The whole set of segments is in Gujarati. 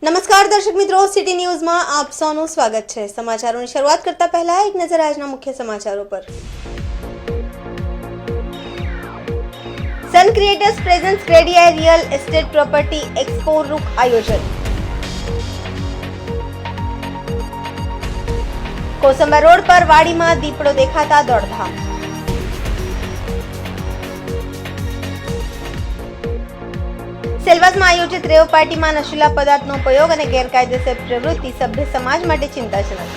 નમસ્કાર દર્શક મિત્રો, સિટી ન્યૂઝમાં આપ સૌનું સ્વાગત છે। સમાચારોની શરૂઆત કરતા પહેલા એક નજર આજના મુખ્ય સમાચારો પર। Sun Creators presents CREDAI real estate property expo રૂક આયોજન। કોસંબા રોડ પર વાડીમાં દીપડો દેખાતા દોડધામ। સેલવાસમાં આયોજિત રેવ પાર્ટીમાં નશીલા પદાર્થનો ઉપયોગ અને ગેરકાયદેસર પ્રવૃત્તિ સભ્ય સમાજ માટે ચિંતાજનક।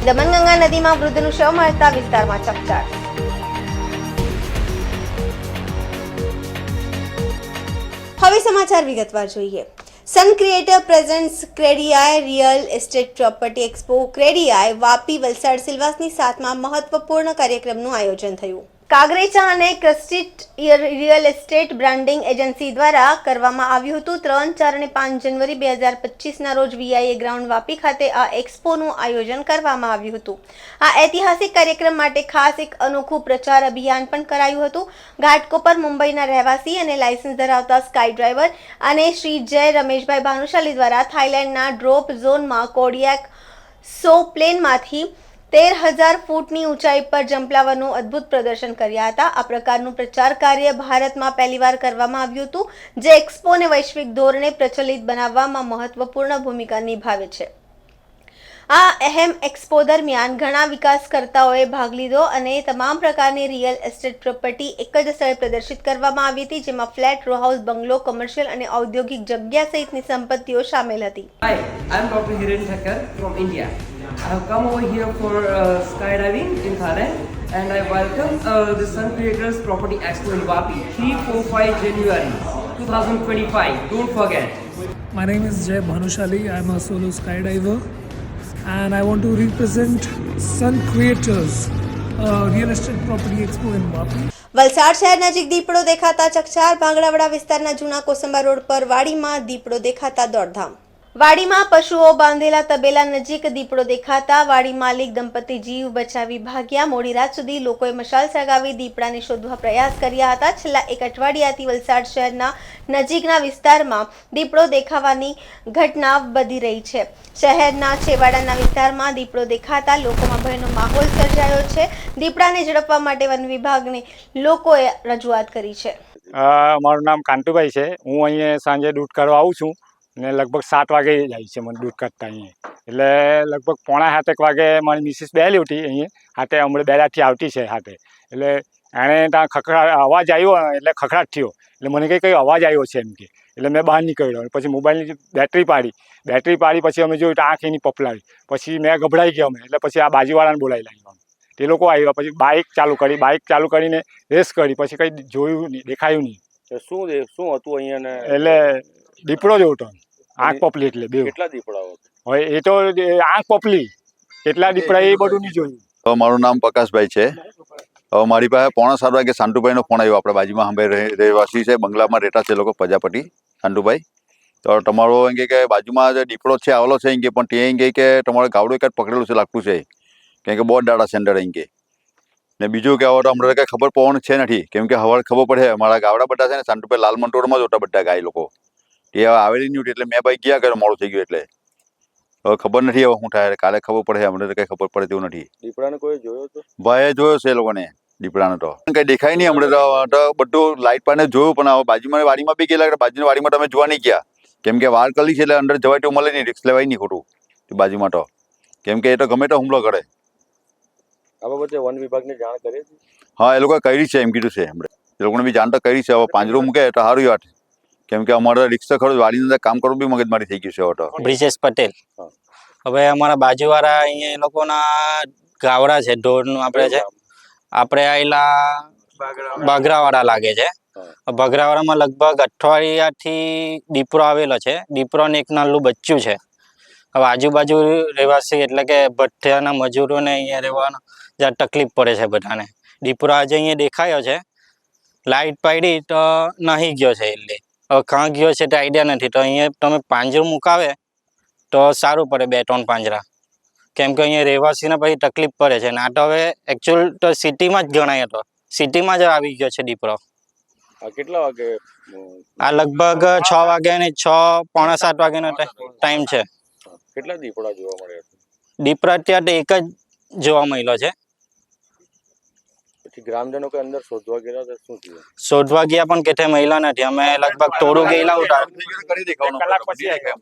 દમણગંગા નદીમાં વૃદ્ધનું શવ મળતા વિસ્તારમાં ચકચાર। હવે સમાચાર વિગતવાર જોઈએ। Sun Creator presents CREDAI real estate property expo CREDAI Vapi Valsad સિલવાસની 7મા મહત્વપૂર્ણ કાર્યક્રમનું આયોજન થયું। કાગરેચા અને ક્રસ્ટિટ રિયલ એસ્ટેટ બ્રાન્ડિંગ એજન્સી દ્વારા કરવામાં આવ્યું હતું। 3, 4 અને 5 જાન્યુઆરી 2025ના રોજ વીઆઈએ ગ્રાઉન્ડ વાપી ખાતે આ એક્સપોનું આયોજન કરવામાં આવ્યું હતું। આ ઐતિહાસિક કાર્યક્રમ માટે ખાસ એક અનોખું પ્રચાર અભિયાન પણ કરાયું હતું। ઘાટકોપર મુંબઈના રહેવાસી અને લાયસન્સ ધરાવતા સ્કાય ડ્રાઈવર અને શ્રી જય રમેશભાઈ ભાનુશાલી દ્વારા થાઈલેન્ડના ડ્રોપ ઝોનમાં કોડિયાક સો પ્લેનમાંથી 13,000 ફૂટની ઊંચાઈ પર જંપલાવવાનું અદ્ભુત પ્રદર્શન કર્યા હતા। આ પ્રકારનું પ્રચાર કાર્ય ભારતમાં પહેલીવાર કરવામાં આવ્યું હતું, જે એક્સપોને વૈશ્વિક ધોરણે પ્રચલિત બનાવવામાં મહત્વપૂર્ણ ભૂમિકા નિભાવે છે। આ અહેમ એક્સપો દરમિયાન ઘણા વિકાસકર્તાઓએ ભાગ લીધો અને તમામ પ્રકારની રિયલ એસ્ટેટ પ્રોપર્ટી એક જ સ્થળે પ્રદર્શિત કરવામાં આવી હતી, જેમાં ફ્લેટ, રો હાઉસ, બંગલો, કોમર્શિયલ અને ઔદ્યોગિક જગ્યા સહિતની સંપત્તિઓ શામેલ હતી। Hi, I'm Dr. Hiren Thakkar from India. I have come over here for skydiving in Thailand and I welcome the Sun Creators Property Expo in Vapi, 3-4-5 January 2025. Don't forget. My name is Jay Bhanushali. I am a solo skydiver and I want to represent Sun Creators Real Estate Property Expo in Vapi. Valsad શહેર નજીક દીપડો દેખાતા ચકચાર। ભાંગડાવાડા વિસ્તારના જૂના કોસંબા રોડ પર વાડીમાં દીપડો દેખાતા દોડધામ। વાડીમાં પશુઓ બાંધેલા તબેલા નજીક દીપડો દેખાતા વાડી માલિક દંપતી જીવ બચાવી ભાગ્યા। મોડી રાત સુધી લોકોએ મશાલ સળગાવી દીપડાને શોધવા પ્રયાસ કર્યા હતા। છેલ્લા એક અઠવાડિયાથી વલસાડ શહેરના નજીકના વિસ્તારમાં દીપડો દેખાવાની ઘટના વધી રહી છે। શહેરના છેવાડાના વિસ્તારમાં દીપડો દેખાતા લોકોમાં ભયનો માહોલ સર્જાયો છે। દીપડાને ઝડપવા માટે વન વિભાગને લોકોએ રજૂઆત કરી છે। મારું નામ કાંતુભાઈ છે। હું અહીંયા સાંજે દૂધ કરવા આવું છું ને લગભગ 7 વાગે જાય છે મને દૂધ કાઢતા અહીંયા। એટલે લગભગ 6:45 વાગે મારી મિસિસ બેલી ઉઠી અહીંયા હાથે હમણાં બેલાથી આવતી છે હાથે। એટલે એણે ત્યાં ખખડાટ અવાજ આવ્યો એટલે ખખડાટ થયો એટલે મને કંઈ અવાજ આવ્યો છે એમ કે એટલે મેં બહાર નીકળ્યો। પછી મોબાઈલની બેટરી પાડી પછી અમે જોયું તો આંખ એની પપલાવી। પછી મેં ગભરાઈ ગયો એટલે પછી આ બાજુવાળાને બોલાવી લાવ્યો। તે લોકો આવ્યા પછી બાઇક ચાલુ કરીને રેસ કરી પછી કંઈ જોયું નહીં, દેખાયું નહીં। શું હતું અહીંયા? એટલે દીપડો જ હતો, આંખ પપલી એટલે બે। કેટલા દીપડાઓ હવે એ તો આંખ પપલી કેટલા દીપડા એ બધું નહીં જોયું। તો મારું નામ પ્રકાશભાઈ છે। હવે મારી પાસે 6:45 વાગે શાંતુભાઈનો ફોન આવ્યો। આપણે બાજુમાં સાંભે રહેવાસી છે, બંગલામાં રહેતા છે લોકો, પ્રજાપતિ શાંતુભાઈ। તો તમારો એમ કે બાજુમાં જે દીપડો છે આવેલો છે એમ કે પણ તે એમ કે તમારે ગાવડું કંઈક પકડેલું છે લાગતું છે કેમ કે બહુ દાડા સેન્ટર એમ કે ને બીજું કે હવે તો અમને કંઈ ખબર પડવાનું છે નથી કેમ કે હવે ખબર પડે અમારા ગાવડા બધા છે ને શાંતુભાઈ લાલ મંટોરમાં જ હોતા બધા ગાય લોકો તે હવે આવેલી નહીં એટલે મેં ભાઈ ગયા કરે મોડું થઈ ગયું એટલે હવે ખબર નથી હવે શું થાય। કાલે ખબર પડે, અમને તો કંઈ ખબર પડે તેવું નથી। દીપડાને કોઈ જોયો તો? ભાઈએ જોયો છે એ લોકોને દીપડાને તો કંઈ દેખાય નહીં હમણાં તો બધું લાઇટ પાને જોયું પણ હવે બાજુમાં વાડીમાં બી ગયેલા બાજુની વાડીમાં તમે જોવા નહીં ગયા કેમ કે વાર કરી છે એટલે અંદર જવાય તો મળે નહીં, રિસ્ક લેવાય નહીં ખોટું બાજુમાં તો કેમ કે એ તો ગમે તો હુમલો કરે। આ બાબતે વન વિભાગને જાણ કરી હતી? હા, એ લોકોએ કરી છે એમ કીધું છે હમણાં એ લોકોને બી જાણ તો કરી છે। હવે પાંજરું મૂકે તો સારું વાત કેમ કે અમારે રિક્ષા ખરું વાડીની અંદર કામ કરવું બી મગજમારી થઈ ગયું છે। હવે તો બ્રિજેશ પટેલ। હવે અમારા બાજુવાળા અહીંયા એ લોકોના ગાવડા છે ઢોરનું આપણે આયેલા બગરાવાળા લાગે છે। બગરાવાળામાં લગભગ અઠવાડિયાથી દીપડો આવેલો છે। દીપડોને એક નાનું બચ્ચું છે। હવે આજુબાજુ રહેવાસી એટલે કે ભઠ્ઠિયાના મજૂરોને અહીંયા રહેવાનો જ્યાં તકલીફ પડે છે બધાને। દીપડો આજે અહીંયા દેખાયો છે, લાઇટ પાડી તો નાહી ગયો છે એટલે હવે કાં ગયો છે તે આઈડિયા નથી। તો અહીંયા તમે પાંજરું મુકાવે તો સારું પડે, 2-3 પાંજરા કેમ કે અહીંયા રહેવાસીને પછી તકલીફ પડે છે। ના તો હવે એકચ્યુઅલ તો સિટીમાં જ ગણાય, તો સિટીમાં જ આવી ગયો છે દીપડો। આ કેટલા વાગે આ લગભગ 6 વાગ્યાની 6 પોણા 7 વાગ્યાનો ટાઈમ છે. કેટલા દીપડા જોવા મળ્યા છે? દીપડા અત્યારે એક જ જોવા મળ્યો છે. પછી ગ્રામજનો કે અંદર શોધવા ગયા હતા, શું થયું? શોધવા ગયા પણ કેથે મહિલા નથી. અમે લગભગ તોડું ગયેલા હતા. કરી દેખાડો કલાક પછી આવી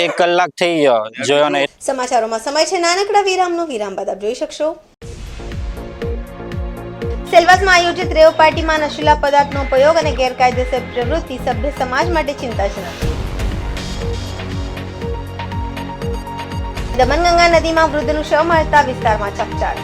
1 કલાક થઈ ગયો જોયો ને. સમાચારોમાં સમય છે નાનકડા વિરામનો. વિરામ બાદ આપ જોઈ શકશો સેલવાસમાં આયોજિત રેવ પાર્ટીમાં નશીલા પદાર્થનો ઉપયોગ અને ગેરકાયદેસર પ્રવૃત્તિ સભ્ય સમાજ માટે ચિંતાજનક. દમણગંગા નદીમાં વૃદ્ધનું શવ મળતા વિસ્તારમાં ચકચાર.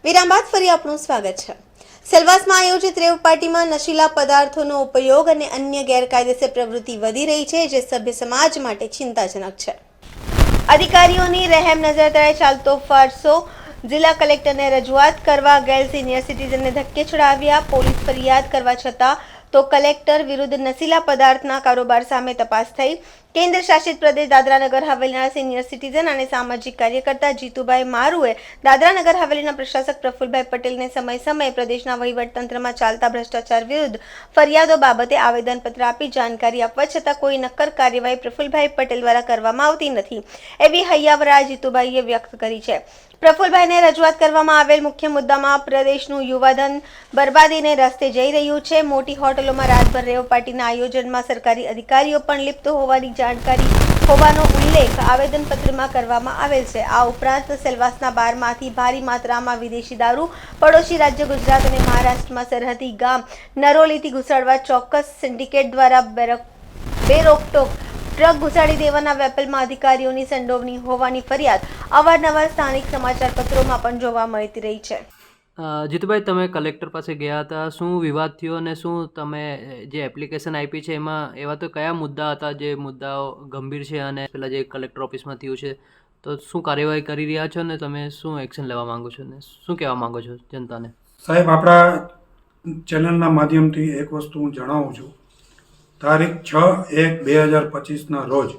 વિરામ બાદ ફરી આપનું સ્વાગત છે. સેલવાસમાં આયોજિત રેવ પાર્ટીમાં નશીલા પદાર્થોનો ઉપયોગ અને અન્ય ગેરકાયદેસર પ્રવૃત્તિ વધી રહી છે, જે સભ્ય સમાજ માટે ચિંતાજનક છે. અધિકારીઓની રહેમ નજર તળે ચાલતો ફરસો. જિલ્લા કલેક્ટરને રજૂઆત કરવા ગયેલ સિનિયર સિટીઝનને ધક્કે ચડાવ્યા. પોલીસ ફરિયાદ કરવા છતાં તો કલેક્ટર વિરુદ્ધ નશીલા પદાર્થના કારોબાર સામે તપાસ થઈ. કેન્દ્ર શાસિત પ્રદેશ દાદરાનગર હવેલીના સિનિયર સિટીઝન અને સામાજિક કાર્યકર્તા જીતુભાઈ મારુએ દાદરાનગર હવેલીના પ્રશાસક પ્રફુલભાઈ પટેલને સમય સમયે પ્રદેશના વહીવટતંત્રમાં ચાલતા ભ્રષ્ટાચાર વિરુદ્ધ ફરિયાદો બાબતે આવેદનપત્ર આપી જાણકારી આપવા છતાં કોઈ નક્કર કાર્યવાહી પ્રફુલભાઈ પટેલ દ્વારા કરવામાં આવતી નથી, એવી હૈયાવરા જીતુભાઈએ વ્યક્ત કરી છે. પ્રફુલભાઈને રજૂઆત કરવામાં આવેલ મુખ્ય મુદ્દામાં પ્રદેશનું યુવાધન બરબાદીને રસ્તે જઈ રહ્યું છે. મોટી હોટલોમાં રાતભર રેવ પાર્ટીના આયોજનમાં સરકારી અધિકારીઓ પણ લિપ્ત હોવાની જાણકારી હોવાનો ઉલ્લેખ આવેદનપત્રમાં કરવામાં આવેલ છે. આ ઉપરાંત સેલવાસના બારમાંથી ભારી માત્રામાં વિદેશી દારૂ પડોશી રાજ્ય ગુજરાત અને મહારાષ્ટ્રમાં સરહદી ગામ નરોલીથી ઘુસાડવા ચોક્કસ સિન્ડિકેટ દ્વારા બેરોકટોક ટ્રક ઘુસાડી દેવાના વેપલમાં અધિકારીઓની સંડોવણી હોવાની ફરિયાદ અવારનવાર સ્થાનિક સમાચાર પત્રોમાં પણ જોવા મળતી રહી છે. જીતુભાઈ, તમે કલેક્ટર પાસે ગયા હતા, શું વિવાદ થયો અને શું તમે જે એપ્લિકેશન આપી છે એમાં એવા તો કયા મુદ્દા હતા જે મુદ્દાઓ ગંભીર છે અને પેલા જે કલેક્ટર ઓફિસમાં થયું છે, તો શું કાર્યવાહી કરી રહ્યા છો ને તમે શું એક્શન લેવા માંગો છો ને શું કહેવા માંગો છો જનતાને? સાહેબ, આપણા ચેનલના માધ્યમથી એક વસ્તુ હું જણાવું છું. તારીખ 6/1/2025ના રોજ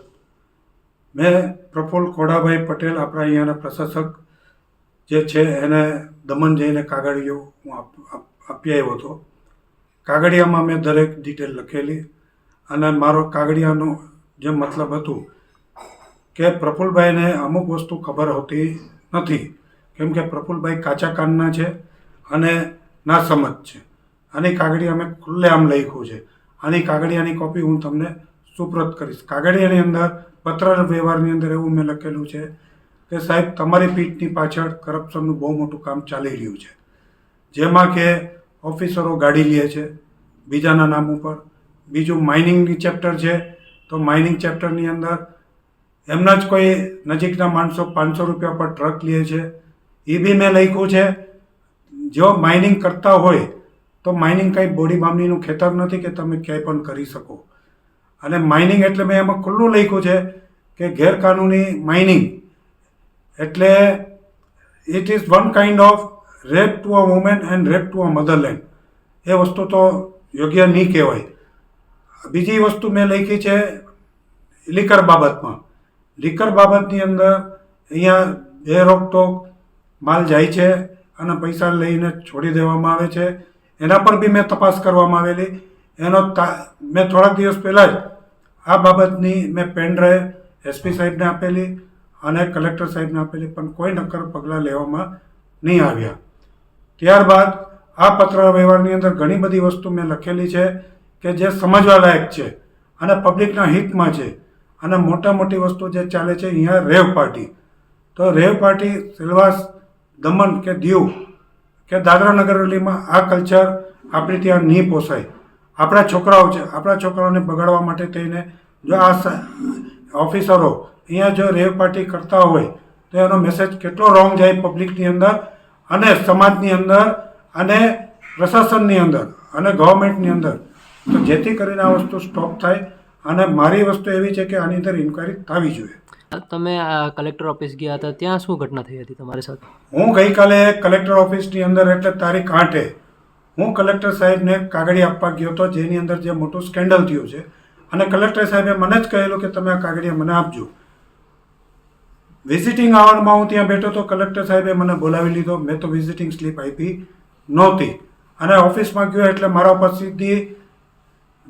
મેં પ્રફુલ્લ ખોડાભાઈ પટેલ, આપણા અહીંયાના પ્રશાસક જે છે, એને દમણ જઈને કાગળિયો હું આપી આવ્યો હતો. કાગળિયામાં મેં દરેક ડિટેલ લખેલી અને મારો કાગળિયાનો જે મતલબ હતું કે પ્રફુલ્લભાઈને અમુક વસ્તુ ખબર હોતી નથી, કેમ કે પ્રફુલ્લભાઈ કાચા કાનના છે અને ના સમજ છે. આની કાગળિયા મેં ખુલ્લેઆમ લખ્યું છે. આની કાગળિયાની કોપી હું તમને સુપ્રત કરીશ. કાગળિયાની અંદર પત્ર વ્યવહારની અંદર એવું મેં લખેલું છે કે સાહેબ, તમારી પીઠની પાછળ કરપ્શનનું બહુ મોટું કામ ચાલી રહ્યું છે જેમાં કે ઓફિસરો ગાડી લે છે બીજાના નામ ઉપર. બીજું માઇનિંગની ચેપ્ટર છે, તો માઇનિંગ ચેપ્ટરની અંદર એમના જ કોઈ નજીકના માણસો 500 રૂપિયા પર ટ્રક લે છે. એ બી મેં લખ્યું છે. જો માઇનિંગ કરતા હોય તો માઇનિંગ કંઈ બોડી બામણીનું ખેતર નથી કે તમે ક્યાંય પણ કરી શકો. અને માઇનિંગ એટલે મેં એમાં ખુલ્લું લખ્યું છે કે ગેરકાનૂની માઇનિંગ એટલે it is one kind of rape to a woman and rape to a motherland. એ વસ્તુ તો યોગ્ય નહીં કહેવાય. બીજી વસ્તુ મેં લખી છે લીકર બાબતમાં. લીકર બાબતની અંદર અહીંયા બે રોકટોક માલ જાય છે અને પૈસા લઈને છોડી દેવામાં આવે છે. એના પર બી મેં તપાસ કરવામાં આવેલી. મેં થોડાક દિવસ પહેલાં જ આ બાબતની મેં પેન ડ્રાઈવ એસપી સાહેબને આપેલી અને કલેક્ટર સાહેબને આપેલી, પણ કોઈ નક્કર પગલાં લેવામાં નહીં આવ્યા. ત્યારબાદ આ પત્ર વ્યવહારની અંદર ઘણી બધી વસ્તુ મેં લખેલી છે કે જે સમજવા લાયક છે અને પબ્લિકના હિતમાં છે. અને મોટી વસ્તુ જે ચાલે છે અહીંયા રેવ પાર્ટી. તો રેવ પાર્ટી સિલવાસ, દમણ કે દીવ કે દાદરા નગર હવેલીમાં આ કલ્ચર આપણે ત્યાં નહીં પોસાય. આપણા છોકરાઓ છે, આપણા છોકરાઓને બગાડવા માટે થઈને જો આ ઓફિસરો અહીંયા જો રેવ પાર્ટી કરતા હોય તો એનો મેસેજ કેટલો રોંગ જાય પબ્લિકની અંદર અને સમાજની અંદર અને પ્રશાસનની અંદર અને ગવર્મેન્ટની અંદર. તો જેથી કરીને આ વસ્તુ સ્ટોપ થાય. અને મારી વસ્તુ એવી છે કે આની અંદર ઇન્ક્વાયરી થવી જોઈએ. તમે કલેક્ટર ઓફિસ ગયા હતા, ત્યાં શું ઘટના થઈ હતી તમારી સાથે? હું ગઈકાલે કલેક્ટર ઓફિસની અંદર એટલે તારીખ 8 હું કલેક્ટર સાહેબને કાગળી આપવા ગયો હતો, જેની અંદર જે મોટું સ્કેન્ડલ થયું છે. અને કલેક્ટર સાહેબે મને જ કહેલું કે તમે આ કાગળિયા મને આપજો. વિઝિટિંગ આવરમાં હું ત્યાં બેઠો તો કલેક્ટર સાહેબે મને બોલાવી લીધો. મેં તો વિઝિટિંગ સ્લીપ આપી નહોતી. અને ઓફિસમાં ગયો એટલે મારા ઉપર સીધી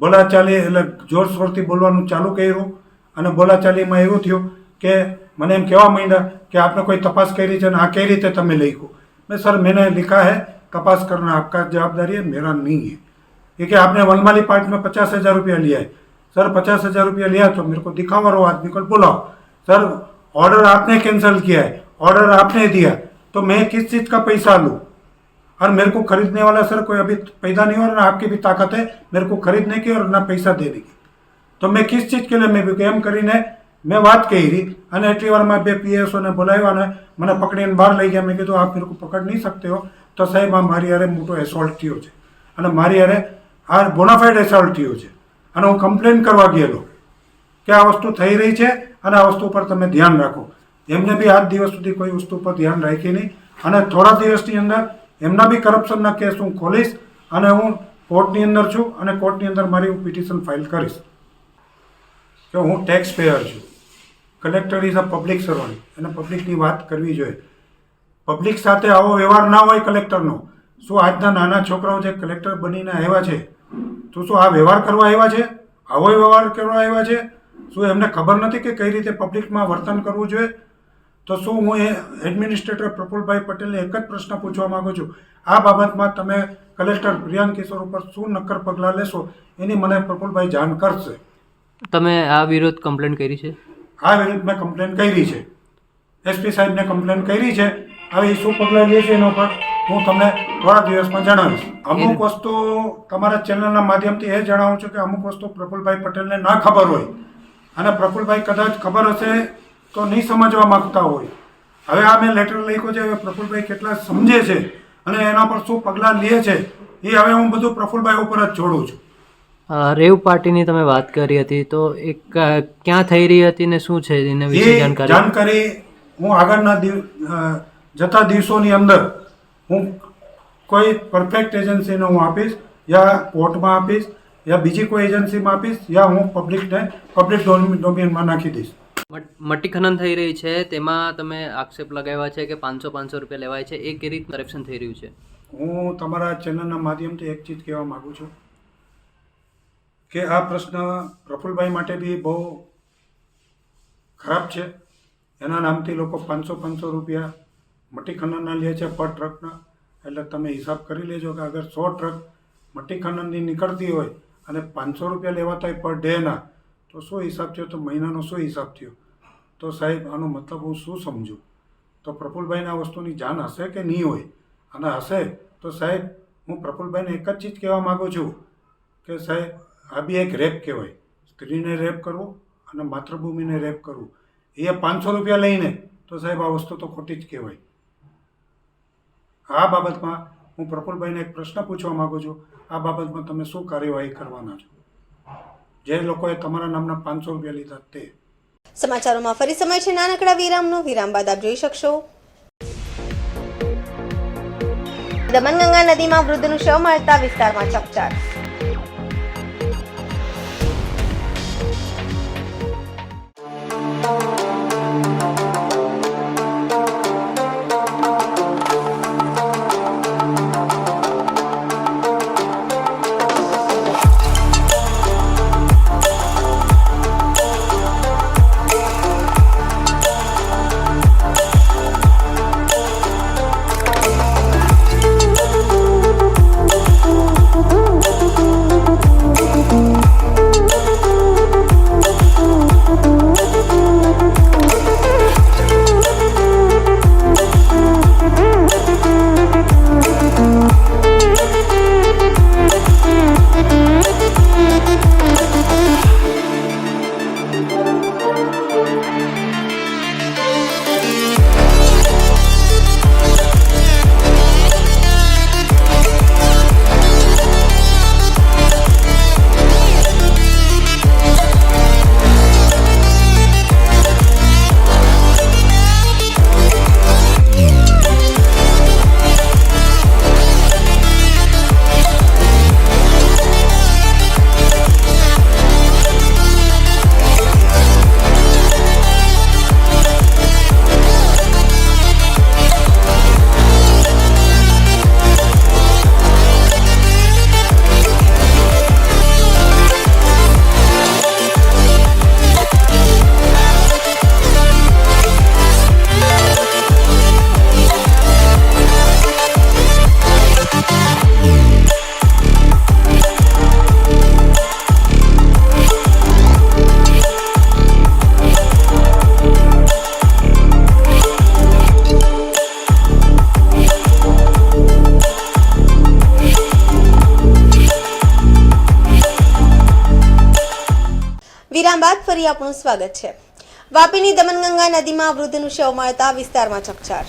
બોલાચાલી એટલે જોરશોરથી બોલવાનું ચાલુ કર્યું. અને બોલાચાલીમાં એવું થયું કે મને એમ કહેવા માંડ્યા કે આપને કોઈ તપાસ કરી છે અને આ કઈ રીતે તમે લખ્યું. મેં સર मैंने लिखा है तपास करना आपका जवाबदारी है, मेरा नहीं है. ये कि आपने वनमाली पार्ट में 50,000 रुपया लिया है. सर 50,000 रुपया लिया तो मेरे को दिखाओ और वो आदमी को बुलाओ. सर ऑर्डर आपने कैंसिल किया है, ऑर्डर आपने दिया, तो मैं किस चीज़ का पैसा लूँ? और मेरे को खरीदने वाला सर कोई अभी पैदा नहीं हो रहा, ना आपकी भी ताकत है मेरे को खरीदने की और ना पैसा देने की. तो मैं किस चीज़ के लिए मैं एम કરીને મેં વાત કરી અને એટલી વારમાં બે પીએસઓને બોલાવ્યા અને મને પકડીને બહાર લઈ ગયા. મેં કીધું આપ મેરે को પકડ નહીં सकते हो. તો સાહેબ આ મારી હારે મોટો એસોલ્ટ થયો છે અને મારી હારે આ બોનાફાઇડ એસોલ્ટ થયો છે. અને હું કમ્પ્લેન કરવા ગયેલો કે આ વસ્તુ થઈ રહી છે અને આ વસ્તુ પર તમે ધ્યાન રાખો. એમને બી આજ દિવસ સુધી કોઈ વસ્તુ પર ધ્યાન રાખી નહીં. અને થોડા દિવસની અંદર એમના બી કરપ્શનના કેસ હું ખોલીશ અને હું કોર્ટની અંદર છું અને કોર્ટની અંદર મારી હું પિટિશન ફાઇલ કરીશ કે હું ટેક્સ પેયર છું. Collector is a public servant અને પબ્લિકની વાત કરવી જોઈએ. પબ્લિક સાથે આવો વ્યવહાર ના હોય કલેક્ટરનો. શું આજના નાના છોકરાઓ જે કલેક્ટર બનીને આવ્યા છે તો શું આ વ્યવહાર કરવા આવ્યા છે? આવો વ્યવહાર કરવા આવ્યા છે? શું એમને ખબર નથી કે કઈ રીતે પબ્લિકમાં વર્તન કરવું જોઈએ? તો શું હું એ એડમિનિસ્ટ્રેટર પ્રફુલભાઈ પટેલને એક જ પ્રશ્ન પૂછવા માગું છું, આ બાબતમાં તમે કલેક્ટર પ્રિયાંક કિશોર ઉપર શું નક્કર પગલાં લેશો એની મને પ્રફુલભાઈ જાણ કરશે. તમે આ વિરુદ્ધ કમ્પ્લેન કરી છે? આ વિરુદ્ધ મેં કમ્પ્લેન કરી છે. એસપી સાહેબને કમ્પ્લેન કરી છે. હવે શું પગલાં લે છે એના પર હું તમને થોડા દિવસમાં જણાવીશ. અમુક વસ્તુ તમારા ચેનલના માધ્યમથી એ જણાવું છું કે અમુક વસ્તુ પ્રફુલભાઈ પટેલને ના ખબર હોય અને પ્રફુલભાઈ કદાચ ખબર હશે તો નહીં સમજવા માગતા હોય. હવે આ મેં લેટર લખ્યો છે, હવે પ્રફુલભાઈ કેટલા સમજે છે અને એના પર શું પગલાં લે છે એ હવે હું બધું પ્રફુલભાઈ ઉપર જ છોડું છું. રેવ પાર્ટીની તમે વાત કરી હતી, તો એક ક્યાં થઈ રહી હતી ને શું છે એના વિશે જાણકારી હું આગળના જતા દિવસોની અંદર હું કોઈ પરફેક્ટ એજન્સીને હું આપીશ, યા કોર્ટમાં આપીશ, યા બીજી કોઈ એજન્સીમાં આપીશ, યા હું પબ્લિક ડોમેનમાં નાખી દઈશ. મટ્ટી ખનન થઈ રહી છે, તેમાં તમે આક્ષેપ લગાવ્યા છે કે 500 રૂપિયા લેવાય છે, એ કેવી રીતે કરપ્શન થઈ રહ્યું છે? હું તમારા ચેનલના માધ્યમથી એક ચીજ કહેવા માગું છું કે આ પ્રશ્ન પ્રફુલભાઈ માટે બી બહુ ખરાબ છે. એના નામથી લોકો 500 રૂપિયા મટ્ટી ખનનના લે છે પર ટ્રકના. એટલે તમે હિસાબ કરી લેજો કે અગર 100 ટ્રક મટ્ટી ખનનની નીકળતી હોય અને 500 રૂપિયા લેવાતા હોય પર ડેના, તો શું હિસાબ થયો? તો મહિનાનો શું હિસાબ થયો? તો સાહેબ આનો મતલબ હું શું સમજું? તો પ્રફુલભાઈને આ વસ્તુની જાણ હશે કે નહીં હોય? અને હશે તો સાહેબ હું પ્રફુલભાઈને એક જ ચીજ કહેવા માગું છું કે સાહેબ આ બી એક રેપ કહેવાય. સ્ત્રીને રેપ કરવો અને માતૃભૂમિને રેપ કરવું એ 500 રૂપિયા લઈને તો સાહેબ આ વસ્તુ તો ખોટી જ કહેવાય. આ બાબતમાં હું પ્રફુલભાઈને એક પ્રશ્ન પૂછવા માગું છું, આ બાબતમાં તમે શું કાર્યવાહી કરવાના છો? જે લોકોએ તમારા નામના 500 રૂપિયા લીધા તે. સમાચારોમાં ફરી સમય છે નાનકડા વિરામનો. વિરામ બાદ આપ જોઈ શકશો દમણગંગા નદીમાં વૃદ્ધનું શવ મળતા વિસ્તારમાં ચકચાર. વિરામ બાદ ફરી આપનું સ્વાગત છે. વાપીની દમણગંગા નદીમાં વૃદ્ધનું શવ મળતા વિસ્તારમાં ચકચાર.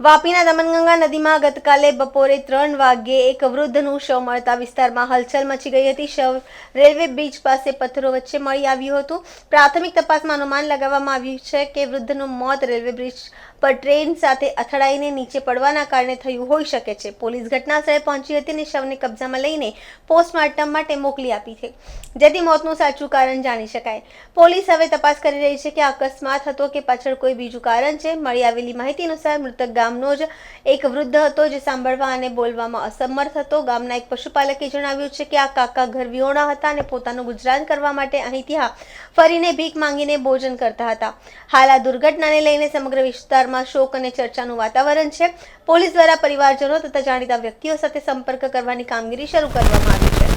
વાપીના દમણગંગા નદીમાં ગતકાલે બપોરે 3 વાગ્યે એક વૃદ્ધનું શવ મળતા વિસ્તારમાં હલચલ મચી ગઈ હતી. શવ રેલવે બ્રિજ પાસે પથ્થરો વચ્ચે મળી આવ્યું હતું. પ્રાથમિક તપાસમાં અનુમાન લગાવવામાં આવ્યું છે કે વૃદ્ધનું મોત રેલવે બ્રિજ પર ટ્રેન સાથે અથડાઈને નીચે પડવાના કારણે થયું હોઈ શકે છે. પોલીસ ઘટનાસ્થળે પહોંચી હતી અને શવને કબજામાં લઈને પોસ્ટમોર્ટમ માટે મોકલી આપી છે, જેથી મોતનું સાચું કારણ જાણી શકાય. પોલીસ હવે તપાસ કરી રહી છે કે અકસ્માત હતો કે પાછળ કોઈ બીજું કારણ છે. મળી આવેલી માહિતી અનુસાર મૃતક ગામનો જ એક વૃદ્ધ હતો જે સાંભળવા અને બોલવામાં અસમર્થ હતો. ગામના એક પશુપાલકે જણાવ્યું છે કે આ કાકા ઘર વિહોણા હતા અને પોતાનું ગુજરાન કરવા માટે અહીં ત્યાં ફરીને ભીખ માંગીને ભોજન કરતા હતા. હાલ આ દુર્ઘટનાને લઈને સમગ્ર વિસ્તારમાં શોક અને ચર્ચાનું વાતાવરણ છે. પોલીસ દ્વારા પરિવારજનો તથા જાણીતા વ્યક્તિઓ સાથે સંપર્ક કરવાની કામગીરી શરૂ કરવામાં આવી છે.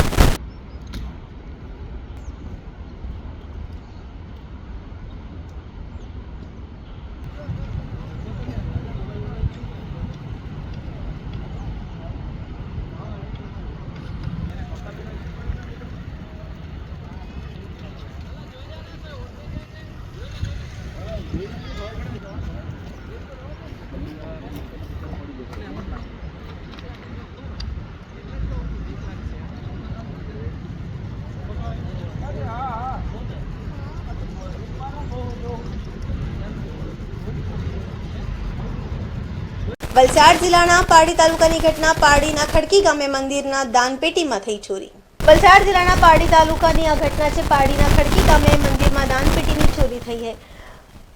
વલસાડ જિલ્લાના પારડી તાલુકાની ઘટના. પારડીના ખડકી ગામે મંદિરના દાનપેટીમાં થઈ ચોરી. વલસાડ જિલ્લાના પારડી તાલુકાની આ ઘટના છે. પારડીના ખડકી ગામે મંદિરમાં દાનપેટીની ચોરી થઈ છે.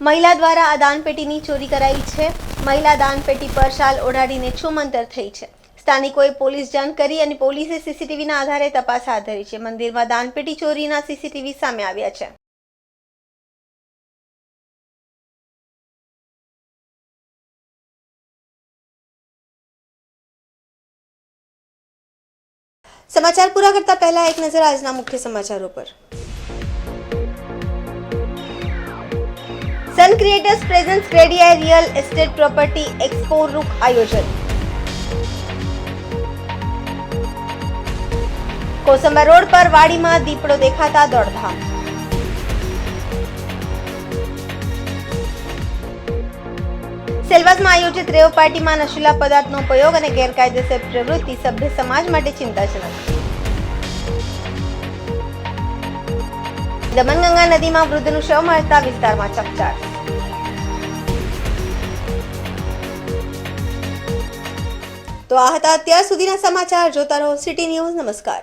મહિલા દ્વારા આ દાનપેટીની ચોરી કરાઈ છે. મહિલા દાનપેટી પર શાલ ઓઢાડીને છુમંતર થઈ છે. સ્થાનિકોએ પોલીસ જાણ કરી અને પોલીસે સીસીટીવીના આધારે તપાસ હાથ ધરી છે. મંદિરમાં દાનપેટી ચોરીના સીસીટીવી સામે આવ્યા છે. સમાચાર પૂરા કરતા પહેલા એક નજર આજના મુખ્ય સમાચારો પર. Sun Creators presents CREDAI real estate property expo રૂક આયોજન. કોસંબા રોડ પર વાડીમાં દીપડો દેખાતા દોડધામ. સેલવાસમાં આયોજિત રેવ પાર્ટીમાં નશીલા પદાર્થનો ઉપયોગ અને ગેરકાયદેસર પ્રવૃત્તિ સભ્ય સમાજ માટે ચિંતાજનક. દમણગંગા નદીમાં વૃદ્ધનું શવ મળતા વિસ્તારમાં ચકચાર. તો આ હતા અત્યાર સુધીના સમાચાર. જોતા રહો સિટી ન્યૂઝ. નમસ્કાર.